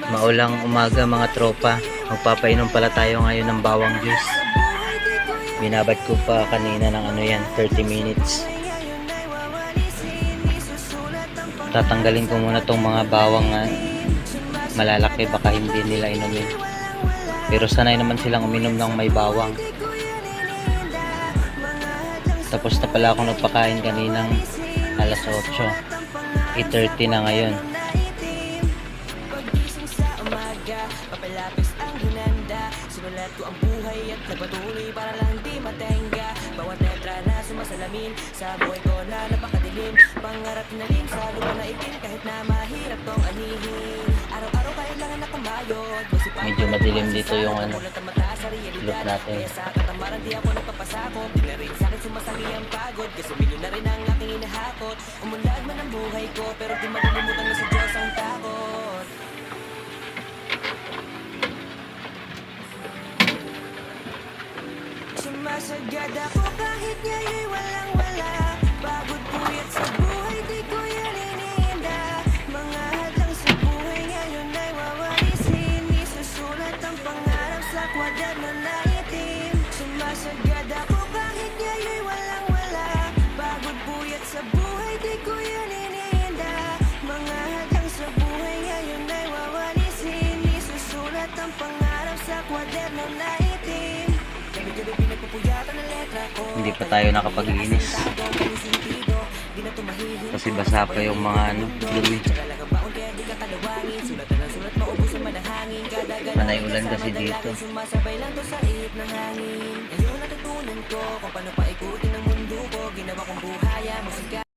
Maulang umaga mga tropa. Magpapainom pala tayo ngayon ng bawang juice. Binabad ko pa kanina ng ano yan, 30 minutes. Tatanggalin ko muna tong mga bawang malalaki, baka hindi nila inumin. Pero sanay naman silang uminom ng may bawang. Tapos na pala ako nagpakain kaninang alas 8. 8:30 na ngayon. Papalapis ang hinanda, sinulat ko ang buhay at nagpatuloy para lang di matenga. Bawat letra na sumasalamin sa buhay ko na napakadilim. Pangarap tinalim sa lupa na itim kahit na mahirap tong anihin. Araw-araw kahit lang na kumayod. Medyo madilim dito yung look natin. Sa katamaran di ako nagpapasakop. Di na rin sa'kin sumasali ang pagod. Kasi milyon na rin ang aking inahakot. Umunlad man ang buhay ko pero di malilimutan na sa Diyos ang takot. Sumasagad ako kahit ngayon'y walang-wala. Pagod puyat sa buhay, di ko yan iniinda. Mga hadlang sa buhay ngayon ay wawalisin. Isusulat ang pangarap sa kwaderno na itim. Sumasagad ako kahit ngayon'y walang-wala. Pagod puyat sa buhay, di ko yan iniinda. Mga hadlang sa buhay ngayon ay wawalisin. Isusulat ang pangarap sa kwaderno na itim. Hindi pa tayo nakapag-inis kasi basa pa yung mga dumi. Panay ulan kasi dito. Sumasabay lang to sa ihip ng hangin. Ngayon natutunan ko kung paano paikutin ang mundo ko. Ginawa kong buhaya, musika.